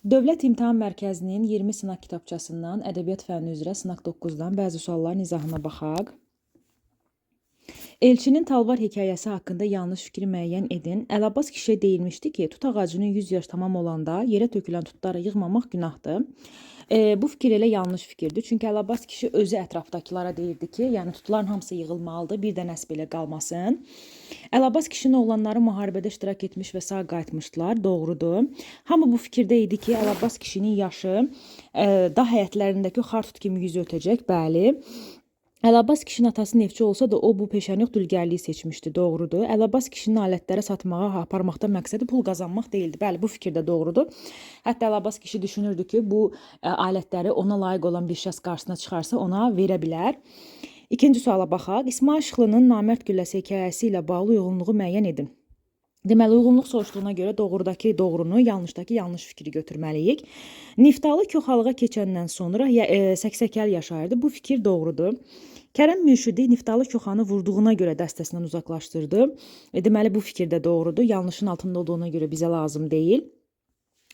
Dövlət İmtahan Mərkəzinin 20 sınaq kitabçasından ədəbiyyat fənni üzrə sınaq 9-dan bəzi sualların izahına baxaq. Elçinin Talvar hekayəsi haqqında yanlış fikri müəyyən edin. Əlabbas kişiyə deyilmişdi ki, tut ağacının 100 yaş tamam olanda yerə tökülən tutları yığmamaq günahdır. Bu fikir elə yanlış fikirdir. Çünki Əlabbas kişi özü ətrafdakılara deyirdi ki, yəni tutların hamısı yığılmalıdır, bir də nəsə belə qalmasın. Əlabbas kişinin oğlanları müharibədə iştirak etmiş və sağ qayıtmışdılar, doğrudur. Hamı bu fikirdə idi ki, Əlabbas kişinin yaşı dağ həyətlərindəki xartut kimi yüzü ötəcək, bəli. Əlabbas kişinin atası neftçi olsa da o bu peşəni yox dülgərliyi seçmişdi, doğrudur. Əlabbas kişinin alətləri satmağa, aparmaqda məqsədi pul qazanmaq deyildi. Bəli, bu fikir də doğrudur. Hətta Əlabbas kişi düşünürdü ki, bu alətləri ona layiq olan bir şəxs qarşısına çıxarsa ona verə bilər. İkinci suala baxaq. İsmail Şıxlının Namərd gülləsi hekayəsi ilə bağlı uyğunluğu müəyyən edin. Deməli, uyğunluq soruşduğuna görə doğrudakı doğrunu, yanlışdakı yanlış fikri götürməliyik. Niftalı Köxalığa keçəndən sonra Səksəkəl yaşayırdı. Bu fikir doğrudur. Kərəm Mürşidi Niftalı Köxanı vurduğuna görə dəstəsindən uzaqlaşdırdı. Deməli, bu fikir də doğrudur. Yanlışın altında olduğuna görə bizə lazım deyil.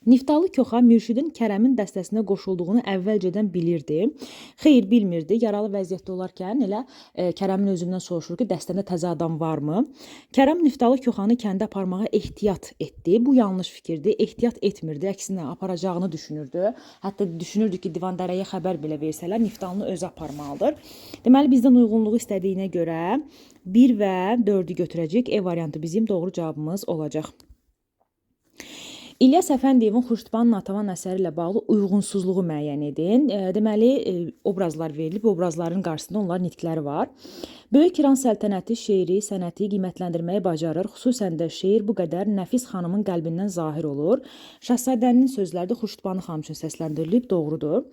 Niftalı Köxa Mürşidin Kərəmin dəstəsinə qoşulduğunu əvvəlcədən bilirdi. Xeyr, bilmirdi. Yaralı vəziyyətdə olarkən elə Kərəmin özündən soruşur ki, dəstəndə təzə adam varmı? Kərəm Niftalı Köxanı kəndə aparmağa ehtiyat etdi. Bu yanlış fikirdir. Ehtiyat etmirdi. Əksinə aparacağını düşünürdü. Hətta düşünürdü ki, Divandərəyə xəbər belə versələr, Niftalını özü aparmalıdır. Deməli, bizdən uyğunluğu istədiyinə görə 1 və 4-ü götürəcək. E variantı bizim doğru cavabımız olacaq. İlyas Əfəndiyevin Xurşudbanu Natəvan əsəri ilə bağlı uyğunsuzluğu müəyyən edin. Deməli, obrazlar verilib, obrazların qarşısında onların nitqləri var. Böyük İran səltənəti şeiri, sənəti qiymətləndirməyi bacarır. Xüsusən də şeir bu qədər Nəfis xanımın qəlbindən zahir olur. Şahzadənin sözləri də Xurşudbanu xanım üçün səsləndirilib, doğrudur.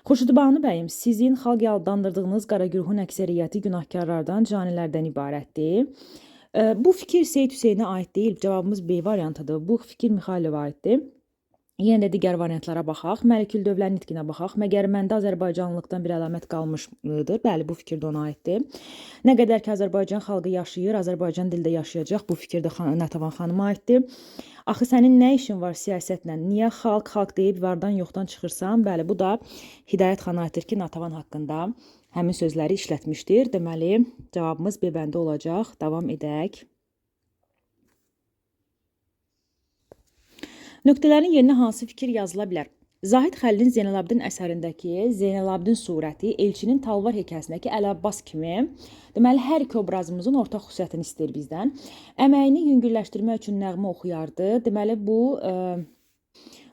Xurşudbanu bəyim, sizin xalq yaldandırdığınız Qaragürhün əksəriyyəti günahkarlardan, canilərdən ibarətdir. Bu fikir Seyid Hüseynə aid deyil. Cavabımız B variantıdır. Bu fikir Mixailova aiddir. Yenə də digər variantlara baxaq. Məliküldövlənin nitqinə baxaq. Məgər məndə Azərbaycanlıqdan bir əlamət qalmışdır? Bəli, bu fikir də ona aiddir. Nə qədər ki, Azərbaycan xalqı yaşayır, Azərbaycan dildə yaşayacaq. Bu fikir də Natəvan xanıma aiddir. Axı sənin nə işin var siyasətlə? Niyə xalq deyib vardan yoxdan çıxırsan? Bəli, bu da Hidayət xana aiddir ki, Natəvan haqqında həmin sözləri işlətmişdir. Deməli, cavabımız B bəndə olacaq. Davam edək. Nöqtələrin yerinə hansı fikir yazıla bilər? Zahid Xəlilin Zeynalabdin əsərindəki Zeynalabdin surəti Elçinin Talvar hekayəsindəki Əlabbas kimi, deməli, hər iki obrazımızın ortaq xüsusiyyətini istəyir bizdən. Əməyini yüngülləşdirmək üçün nəğmə oxuyardı. Deməli,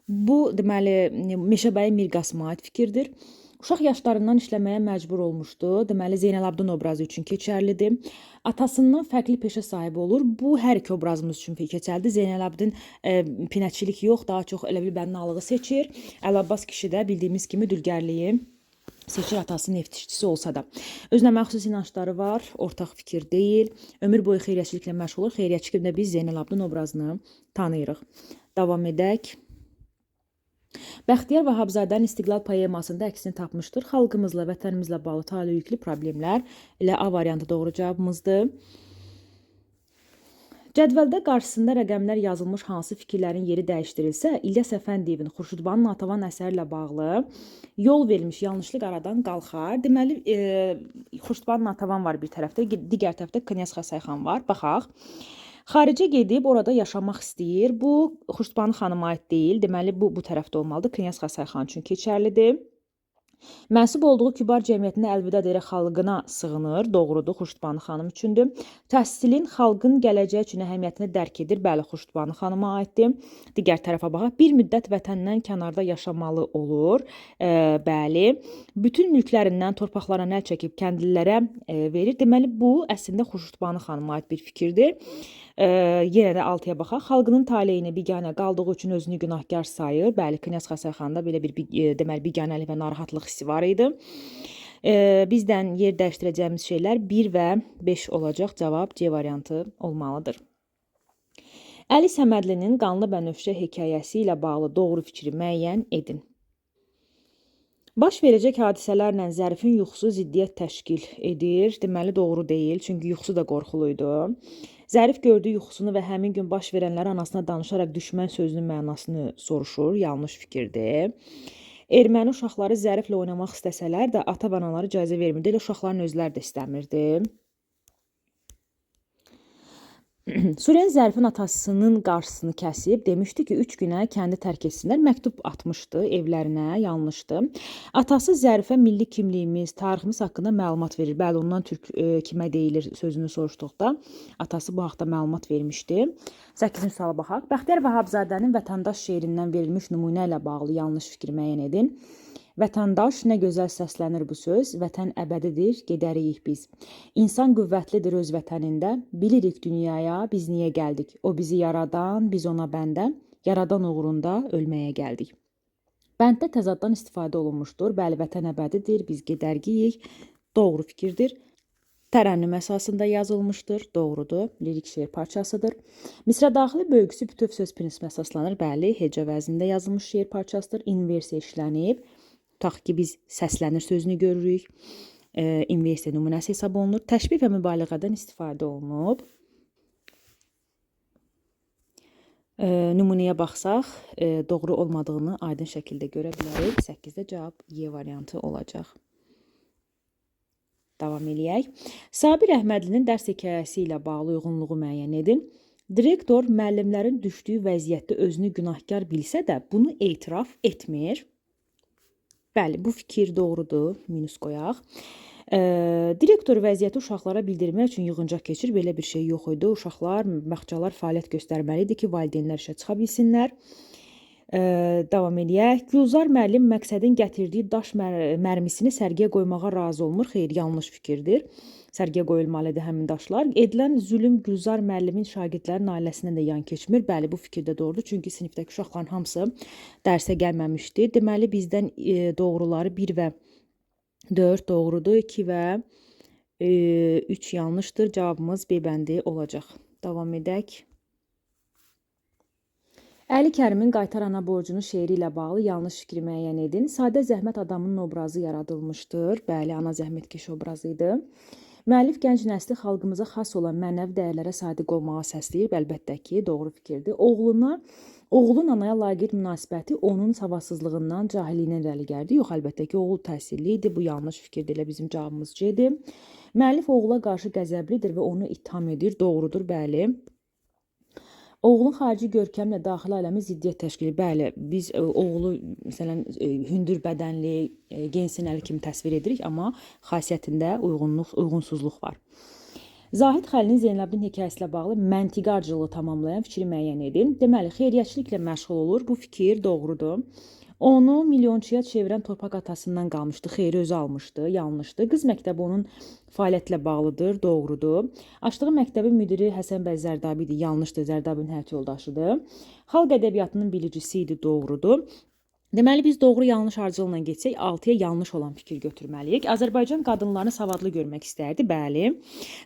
bu deməli, Meşəbəyi Mirqasıma aid fikirdir. Uşaq yaşlarından işləməyə məcbur olmuşdu. Deməli, Zeynalabdin obrazı üçün keçərlidir. Atasından fərqli peşə sahibi olur. Bu, hər iki obrazımız üçün keçərlidir. Zeynalabdin pinəkçilik yox, daha çox elə bil bənnalığı seçir. Əlabbas kişi də bildiyimiz kimi dülgərliyi seçir, atası neftçisi olsa da. Özünə məxsus inancları var, ortaq fikir deyil. Ömür boyu xeyriyyəçiliklə məşğul olur. Xeyriyyəçi kimi də biz Zeynalabdin obrazını tanıyırıq. Davam edək. Bəxtiyar Vahabzadənin İstiqlal poemasında əksini tapmışdır. Xalqımızla, vətənimizlə bağlı taleyüklü problemlər ilə A variantı doğru cavabımızdır. Cədvəldə qarşısında rəqəmlər yazılmış hansı fikirlərin yeri dəyişdirilsə, İlyas Əfəndiyevin Xurşudbanu Natəvan əsəri ilə bağlı yol verilmiş yanlışlıq aradan qalxar. Deməli, Xurşudbanu Natəvan var bir tərəfdə, digər tərəfdə Knyaz Xəsayxan var. Baxaq. Xaricə gedib orada yaşamaq istəyir. Bu, Xurşudbanu xanıma aid deyil. Deməli, bu tərəfdə olmalıdır. Knyaz Xəsayxan üçün keçərlidir. Mənsub olduğu kübar cəmiyyətinə əlvida edərək xalqına sığınır. Doğrudur, Xurşudbanu xanım üçündür. Təhsilin xalqın gələcəyi üçün əhəmiyyətini dərk edir. Bəli, Xurşudbanu xanıma aiddir. Digər tərəfə baxaq. Bir müddət vətəndən kənarda yaşamalı olur. Bəli. Bütün mülklərindən torpaqlarına əl çəkib kəndlilərə verir. Deməli, bu əslində Xurşudbanu xanıma aid bir fikirdir. Yenə də 6-ya baxaq. Xalqının taleyini biganə qaldığı üçün özünü günahkar sayır. Bəli, Knyaz Xəsayxanda belə bir deməli biganəlik və narahatlıq hissi var idi. Bizdən yer dəyişdirəcəyimiz şeylər 1 və 5 olacaq. Cavab C variantı olmalıdır. Əli Səmədlinin Qanlı Bənövşə hekayəsi ilə bağlı doğru fikri müəyyən edin. Baş verəcək hadisələrlə Zərifin yuxusu ziddiyyət təşkil edir. Deməli, doğru deyil, çünki yuxusu da qorxuluydu. Zərif gördüyü yuxusunu və həmin gün baş verənləri anasına danışaraq düşmən sözünün mənasını soruşur. Yanlış fikirdir. Erməni uşaqları Zəriflə oynamaq istəsələr də ata və anaları icazə vermirdi. Elə uşaqların özləri də istəmirdi. Süren Zərifin atasının qarşısını kəsib demişdi ki, 3 günə kəndi tərk etsinlər. Məktub atmışdı evlərinə, yanlışdı. Atası Zərifə milli kimliyimiz, tariximiz haqqında məlumat verir. Bəli, ondan türk kimə deyilir sözünü soruşduqda atası bu haqda məlumat vermişdi. 8-ci suala baxaq. Bəxtiyar Vahabzadənin Vətəndaş şeirindən verilmiş nümunə ilə bağlı yanlış fikir müəyyən edin. Vətəndaş, nə gözəl səslənir bu söz, vətən əbədidir, gedəriyik biz. İnsan qüvvətlidir öz vətənində, bilirik dünyaya biz niyə gəldik. O bizi yaradan, biz ona bəndə, yaradan uğrunda ölməyə gəldik. Bənddə təzaddan istifadə olunmuşdur. Bəli, vətən əbədidir, biz gedərgiyik. Doğru fikirdir. Tərənnüm əsasında yazılmışdır. Doğrudur. Lirik şeir parçasıdır. Misra daxili bölgüsü bütöv söz prinsipinə əsaslanır. Bəli, hecə vəznində yazılmış şeir parçasıdır. İnversiya işlənib. Tutaq ki, biz səslənir sözünü görürük. İnversiya nümunəsi hesab olunur. Təşbih və mübaliğədən istifadə olunub. Nümunəyə baxsaq, doğru olmadığını aydın şəkildə görə bilərik. 8-də cavab Y variantı olacaq. Davam eləyək. Sabir Əhmədlinin dərs hekayəsi ilə bağlı uyğunluğu müəyyən edin. Direktor müəllimlərin düşdüyü vəziyyətdə özünü günahkar bilsə də bunu etiraf etmir. Bəli, bu fikir doğrudur. Minus qoyaq. Direktor vəziyyəti uşaqlara bildirmək üçün yığıncaq keçir. Belə bir şey yox idi. Uşaqlar, bağçalar fəaliyyət göstərməli idi ki, valideynlər işə çıxa bilsinlər. Davam eləyək. Gülzar müəllim məqsədin gətirdiyi daş mərmisini sərgiyə qoymağa razı olmur. Xeyr, yanlış fikirdir. Sərgiyə qoyulmalıdır həmin daşlar. Edilən zülüm Gülzar müəllimin şagirdlərin ailəsindən də yan keçmir. Bəli, bu fikir də doğrudur. Çünki sinifdəki uşaqların hamısı dərsə gəlməmişdi. Deməli, bizdən doğruları 1 və 4 doğrudur. 2 və 3 yanlışdır. Cavabımız B bəndi olacaq. Davam edək. Əli Kərimin Qaytar ana borcunu şeiri ilə bağlı yanlış fikri müəyyən edin. Sadə zəhmət adamının obrazı yaradılmışdır. Bəli, ana zəhmətkeş obrazı idi. Müəllif gənc nəsli xalqımıza xas olan mənəvi dəyərlərə sadiq olmağa səsləyir. Əlbəttə ki, doğru fikirdir. Oğlun anaya laqeyd münasibəti onun savadsızlığından, cahilliyindən irəli gəldi. Yox, əlbəttə ki, oğul təhsilli idi. Bu yanlış fikirdir. Elə bizim cavabımız C-dir. Müəllif oğula qarşı qəzəblidir və onu ittiham edir. Doğrudur, bəli. Oğlun xarici görkəmlə daxili aləmi ziddiyyət təşkil edir. Bəli, biz oğlu məsələn hündür bədənli, gensinəli kimi təsvir edirik, amma xasiyyətində uyğunsuzluq var. Zahid Xəlilin Zeynəbin hekayəsi ilə bağlı məntiqi ardıcılığı tamamlayan fikri müəyyən edin. Deməli, xeyriyyətçiliklə məşğul olur. Bu fikir doğrudur. Onu milyonçuya çevirən torpaq atasından qalmışdı. Xeyri özü almışdı. Yanlışdı. Qız məktəbi onun fəaliyyətlə bağlıdır. Doğrudur. Açdığı məktəbin müdiri Həsən bəy Zərdabi idi. Yanlışdır. Zərdabinin həyat yoldaşıdır. Xalq ədəbiyyatının bilicisi idi. Doğrudur. Deməli, biz doğru-yanlış ardıcılıqla geçsək, 6-ya yanlış olan fikir götürməliyik. Azərbaycan qadınlarını savadlı görmək istərdi, bəli.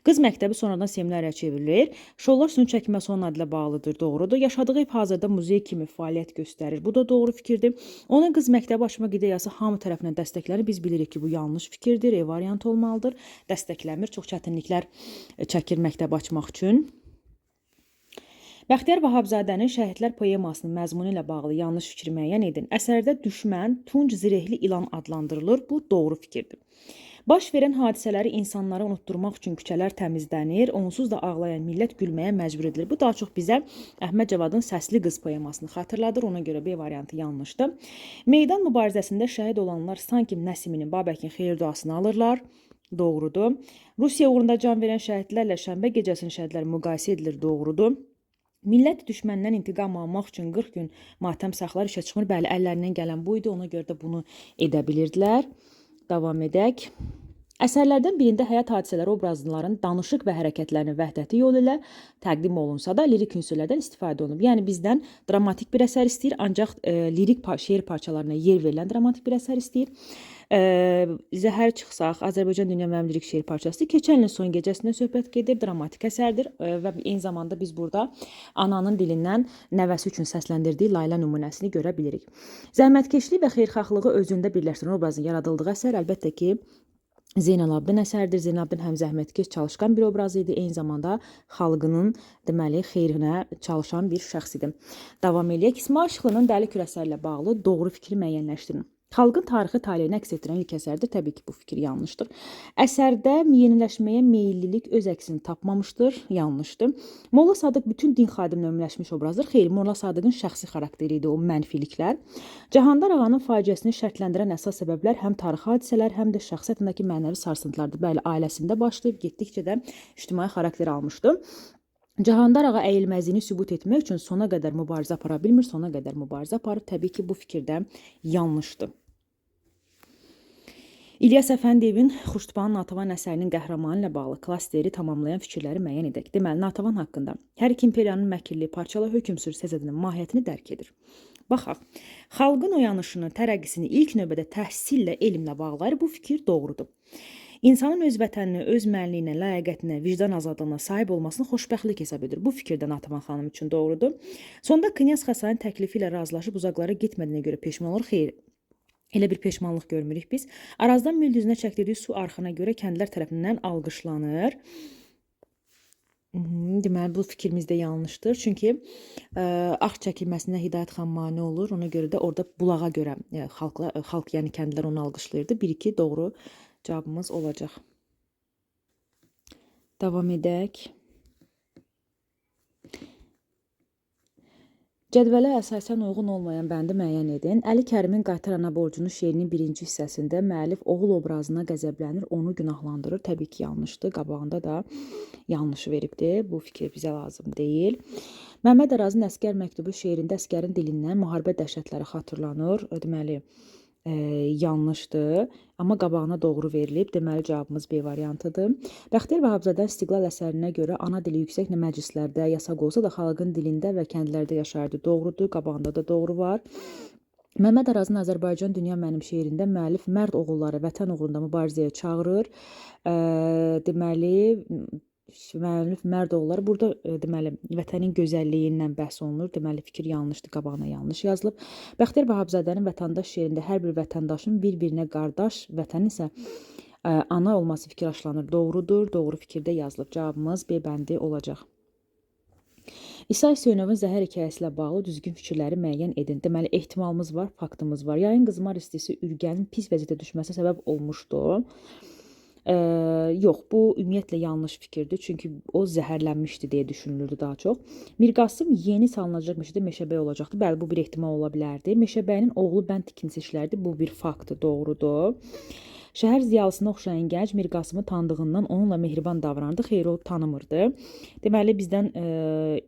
Qız məktəbi sonradan seminariya çevrilir. Şollar suyun çəkilməsi onun adıyla bağlıdır, doğrudur. Yaşadığı ev hazırda muzey kimi fəaliyyət göstərir. Bu da doğru fikirdir. Onun qız məktəbi açmaq ideyası hamı tərəfindən dəstəklənir. Biz bilirik ki, bu yanlış fikirdir, E variantı olmalıdır. Dəstəklənmir, çox çətinliklər çəkir məktəb açmaq üçün. Bəxtiyar Vahabzadənin Şəhidlər poemasının məzmunu ilə bağlı yanlış fikri müəyyən edin. Əsərdə düşmən tunc zirehli ilan adlandırılır. Bu doğru fikirdir. Baş verən hadisələri insanlara unutturmaq üçün küçələr təmizlənir. Onsuz da ağlayan millət gülməyə məcbur edilir. Bu daha çox bizə Əhməd Cavadın Səsli qız poemasını xatırladır. Ona görə B variantı yanlışdır. Meydan mübarizəsində şəhid olanlar sanki Nəsiminin, Babəkin xeyir duasını alırlar. Doğrudur. Rusiya uğrunda can verən şəhidlərlə şənbə gecəsinin şəhidləri müqayisə edilir. Doğrudur. Millət düşməndən intiqam almaq üçün 40 gün matəm saxlar işə çıxmır. Bəli, əllərindən gələn bu idi. Ona görə də bunu edə bilirdilər. Davam edək. Əsərlərdən birində həyat hadisələri obrazların danışıq və hərəkətlərinin vəhdəti yolu ilə təqdim olunsa da lirik ünsürlərdən istifadə olunub. Yəni bizdən dramatik bir əsər istəyir, ancaq lirik şeir parçalarına yer verilən dramatik bir əsər istəyir. Zəhər çıxsaq, Azərbaycan Dünya Müəllim lirik şeir parçası keçən ilin son gecəsindən söhbət gedir, dramatik əsərdir və eyni zamanda biz burada ananın dilindən nəvəsi üçün səsləndirdiyi Layla nümunəsini görə bilirik. Zəhmətkeşlik və xeyirxahlığı özündə birləşdirən obrazın yaradıldığı əsər əlbəttə ki, Zeynalabdin əsəridir. Zeynalabdin həm zəhmətkeş, çalışqan bir obraz idi, eyni zamanda xalqının deməli xeyrinə çalışan bir şəxs idi. Davam eləyək. İsmayıl Şıxlının Dəli Kür əsəri ilə bağlı doğru fikri müəyyənləşdirin. Xalqın tarixi taleyini əks etdirən ilk əsərdir. Təbii ki, bu fikir yanlışdır. Əsərdə yeniləşməyə meyillilik öz əksini tapmamışdır. Yanlışdır. Molla Sadıq bütün din xadimlə ümumiləşmiş obrazdır. Xeyr, Molla Sadıqın şəxsi xarakteri idi o mənfiliklər. Cahandar ağanın faciəsini şərtləndirən əsas səbəblər həm tarixi hadisələr, həm də şəxsiyyətindəki mənəvi sarsıntılardır. Bəli, ailəsində başlayıb getdikcə də ictimai xarakter almışdı. Cahandar ağa əyilməzliyini sübut etmək üçün sona qədər mübarizə apara bilmir, sona qədər mübarizə aparıb. Təbii ki, bu fikirdə yanlışdır. İlyas Əfəndiyevin Xuştubanın Natəvan əsərinin qəhrəmanı ilə bağlı klasteri tamamlayan fikirləri müəyyən edək. Deməli, Natəvan haqqında hər iki imperiyanın məkirli, parçalı hökm sürü siyasətinin mahiyyətini dərk edir. Baxaq, xalqın oyanışını, tərəqqisini ilk növbədə təhsillə, elmlə bağlayır. Bu fikir doğrudur. İnsanın öz vətəninə, öz mənliyinə, ləyaqətinə, vicdan azadlığına sahib olmasını xoşbəxtlik hesab edir. Bu fikir də Natəvan xanım üçün doğrudur. Sonda Knyaz Xəsayın təklifi ilə razılaşıb uzaqlara getmədiyinə görə peşman olur. Xeyr, elə bir peşmanlıq görmürük biz. Arazdan Müldüzünə çəkdirdiyi su arxına görə kəndlər tərəfindən alqışlanır. Deməli, bu fikrimiz də yanlışdır. Çünki ağ çəkilməsinə Hidayət xan mane olur. Ona görə də orada bulağa görə xalq, yəni kəndlər onu alqışlayırdı. 1-2 doğru cavabımız olacaq. Davam edək. Cədvələ əsasən uyğun olmayan bəndi müəyyən edin. Əli Kərimin Qaytar ana borcunu şeirinin birinci hissəsində müəllif oğul obrazına qəzəblənir, onu günahlandırır. Təbii ki, yanlışdır. Qabağında da yanlışı veribdir. Bu fikir bizə lazım deyil. Məmməd Arazın Əsgər məktubu şeirində əsgərin dilindən müharibə dəhşətləri xatırlanır. Deməli, yanlışdır, amma qabağına doğru verilib. Deməli, cavabımız B variantıdır. Bəxtiyar Vahabzadə İstiqlal əsərinə görə ana dili yüksək məclislərdə yasaq olsa da xalqın dilində və kəndlərdə yaşardı. Doğrudur, qabağında da doğru var. Məmməd Arazın Azərbaycan Dünya Mənim şeirində müəllif mərd oğulları vətən uğrunda mübarizəyə çağırır. Deməli, müəllif mərd oğulları burada deməli vətənin gözəlliyindən bəhs olunur. Deməli fikir yanlışdır, qabağına yanlış yazılıb. Bəxtiyar Vahabzadənin Vətəndaş şeirində hər bir vətəndaşın bir-birinə qardaş, vətənin isə ana olması fikir aşılanır. Doğrudur, doğru fikirdə yazılıb. Cavabımız B bəndi olacaq. İsa Hüseynovun Zəhər hekayəsi ilə bağlı düzgün fikirləri müəyyən edin. Deməli, ehtimalımız var, faktımız var. Yayın qızmar istisi ürgənin pis vəziyyətə düşməsi səbəb olmuşdu. Yox, bu ümumiyyətlə yanlış fikirdir. Çünki o zəhərlənmişdi deyə düşünülürdü daha çox. Mirqasım yeni salınacaq meşədə Meşəbəy olacaqdı. Bəli, bu bir ehtimal ola bilərdi. Meşəbəyinin oğlu bənd tikintisi işlərdi. Bu bir faktdır, doğrudur. Şəhər ziyalısına oxşayan gənc Mirqasımı tanıdığından onunla mehriban davranırdı. Xeyr, o tanımırdı. Deməli, bizdən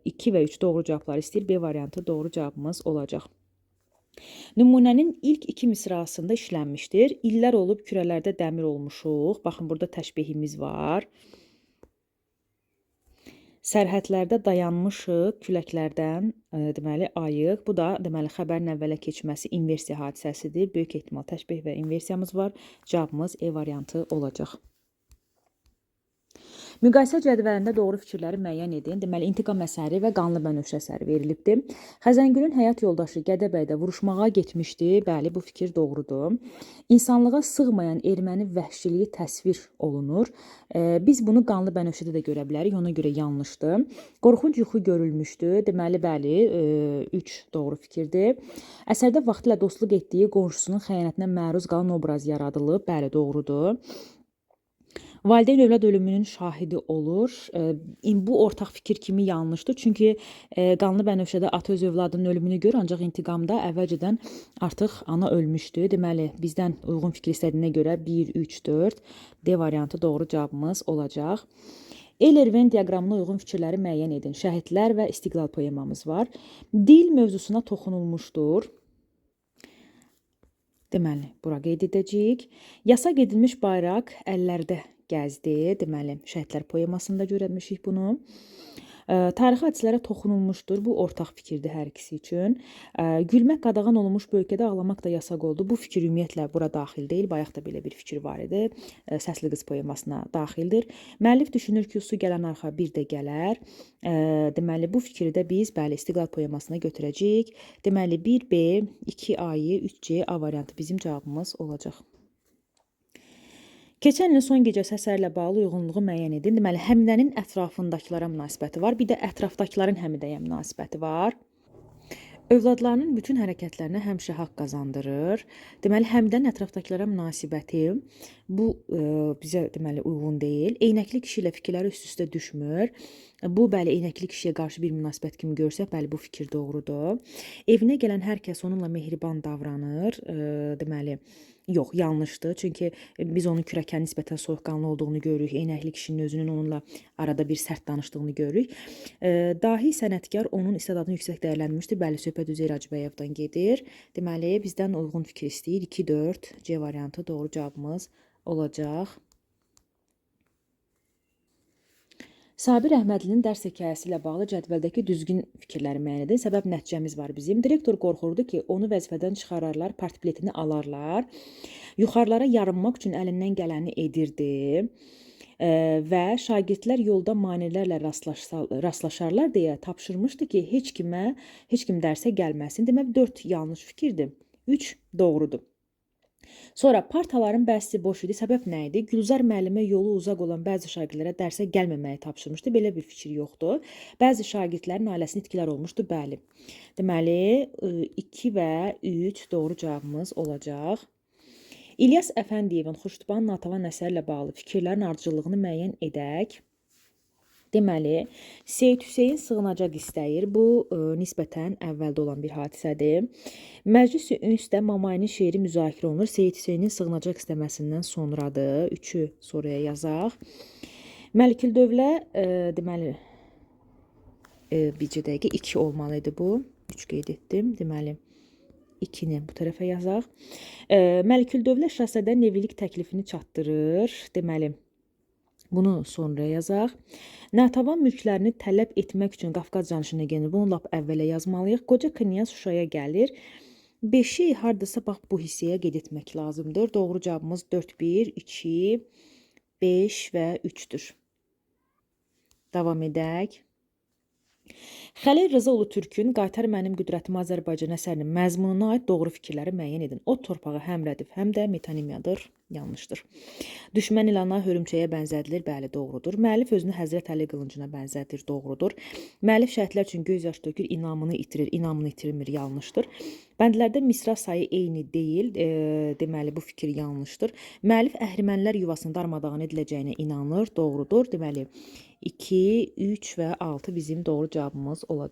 2 və 3 doğru cavablar istəyir. B variantı doğru cavabımız olacaq. Nümunənin ilk 2 misrasında işlənmişdir. İllər olub kürələrdə dəmir olmuşuq. Baxın, burada təşbihimiz var. Sərhədlərdə dayanmışıq, küləklərdən deməli ayıq. Bu da deməli xəbərin əvvələ keçməsi inversiya hadisəsidir. Böyük ehtimal təşbih və inversiyamız var. Cavabımız E variantı olacaq. Müqayisə cədvəlində doğru fikirləri müəyyən edin. Deməli, İntiqam əsəri və Qanlı Bənövşə əsəri verilibdir. Xəzəngülün həyat yoldaşı Gədəbəydə vuruşmağa getmişdi. Bəli, bu fikir doğrudur. İnsanlığa sığmayan erməni vəhşiliyi təsvir olunur. Biz bunu Qanlı Bənövşədə də görə bilərik. Ona görə yanlışdır. Qorxunc yuxu görülmüşdü. Deməli, bəli, 3 doğru fikirdir. Əsərdə vaxtilə dostluq etdiyi qonşusunun xəyanətinə məruz qalan obraz yaradılıb. Bəli, doğrudur. Valideyn övlad ölümünün şahidi olur. Bu ortaq fikir kimi yanlışdır. Çünki Qanlı Bənövşədə ata öz övladının ölümünü görür, ancaq intiqamda əvvəlcədən artıq ana ölmüşdü. Deməli, bizdən uyğun fikir istədiyinə görə 1, 3, 4 D variantı doğru cavabımız olacaq. Eyler-Venn diaqramına uyğun fikirləri müəyyən edin. Şəhidlər və İstiqlal poemamız var. Dil mövzusuna toxunulmuşdur. Deməli, bura qeyd edəcəyik. Yasaq edilmiş bayraq əllərdə gəzdi. Deməli, Şəhidlər poemasında görəlmişik bunu. Tarixi hadisələrə toxunulmuşdur. Bu ortaq fikirdir hər ikisi üçün. Gülmək qadağan olunmuş bölgədə ağlamaq da yasaq oldu. Bu fikir ümumiyyətlə bura daxil deyil. Bayaq da belə bir fikir var idi. Səsli qız poemasına daxildir. Müəllif düşünür ki, su gələn arxa bir də gələr. Deməli, bu fikri də biz bəli İstiqlal poemasına götürəcəyik. Deməli, 1B, 2A'yı, 3C, A variantı bizim cavabımız olacaq. Keçən ilin son gecəsi əsərlə bağlı uyğunluğu müəyyən edin. Deməli, Həmidənin ətrafındakılara münasibəti var, bir də ətrafdakıların Həmidəyə münasibəti var. Övladlarının bütün hərəkətlərinə həmişə haqq qazandırır. Deməli, Həmidənin ətrafdakılara münasibəti bu bizə deməli uyğun deyil. Eynəkli kişi ilə fikirləri üst-üstə düşmür. Bu bəli eynəkli kişiyə qarşı bir münasibət kimi görsək, bəli bu fikir doğrudur. Evinə gələn hər kəs onunla mehriban davranır. Deməli, yox, yanlışdır. Çünki biz onun kürəkən nisbətən soyuqqanlı olduğunu görürük. Eynəkli kişinin özünün onunla arada bir sərt danışdığını görürük. Dahi sənətkar onun istedadını yüksək dəyərləndirmişdir. Bəli, söhbət Üzeyir Hacıbəyevdən gedir. Deməli, bizdən uyğun fikir istəyir. 2-4 C variantı doğru cavabımız olacaq. Sabir Əhmədlinin dərs hekayəsi ilə bağlı cədvəldəki düzgün fikirləri müəyyən edin. Səbəb nəticəmiz var bizim. Direktor qorxurdu ki, onu vəzifədən çıxararlar, partbiletini alarlar. Yuxarılara yarınmaq üçün əlindən gələni edirdi. Və şagirdlər yolda maneələrlə rastlaşarlar deyə tapşırmışdı ki, heç kim dərsə gəlməsin. Demək 4 yanlış fikirdir. 3 doğrudur. Sonra partaların bəzisi boş idi. Səbəb nə idi? Gülzar müəllimə yolu uzaq olan bəzi şagirdlərə dərsə gəlməməyi tapşırmışdı. Belə bir fikir yoxdur. Bəzi şagirdlərin ailəsində itkilər olmuşdu. Bəli. Deməli, 2 və 3 doğru cavabımız olacaq. İlyas Əfəndiyevin Xurşudbanu Natəvan əsərlə bağlı fikirlərin ardıcıllığını müəyyən edək. Deməli, Seyid Hüseyn sığınacaq istəyir. Bu nisbətən əvvəldə olan bir hadisədir. Məclis-i Ünsdə Mamayinin şeiri müzakirə olunur. Seyid Hüseynin sığınacaq istəməsindən sonradır. 3-ü sonraya yazaq. Məliküldövlə deməli bircə dəqiqə 2 olmalı idi bu. 3 qeyd etdim. Deməli 2-ni bu tərəfə yazaq. Məliküldövlə şahzadənin evlilik təklifini çatdırır. Deməli bunu sonra yazaq. Natəvan mülklərini tələb etmək üçün Qafqaz canişinə gedir. Bunu lap əvvələ yazmalıyıq. Qoca Knyaz Şuşaya gəlir. 5-i hardasa bax bu hissəyə qeyd etmək lazımdır. Doğru cavabımız 4, 1, 2, 5 və 3-dür. Davam edək. Xəlil Rızaoğlu Türkün Qaytar mənim qüdrətim Azərbaycan əsərinin məzmununa aid doğru fikirləri müəyyən edin. O torpağı həm rədif, həm də metonimiyadır. Yanlışdır. Düşmən ilana hörümçəyə bənzədilir. Bəli, doğrudur. Müəllif özünü Həzrət Əli qılıncına bənzədir. Doğrudur. Müəllif şəhidlər üçün göz yaş tökür, inamını itirir. İnamını itirmir. Yanlışdır. Bəndlərdə misra sayı eyni deyil. Deməli, bu fikir yanlışdır. Müəllif əhrimənlər yuvasının darmadağın ediləcəyinə inanır. Doğrudur. Deməli, 2, 3 və 6 bizim doğru cavabımız olacaq.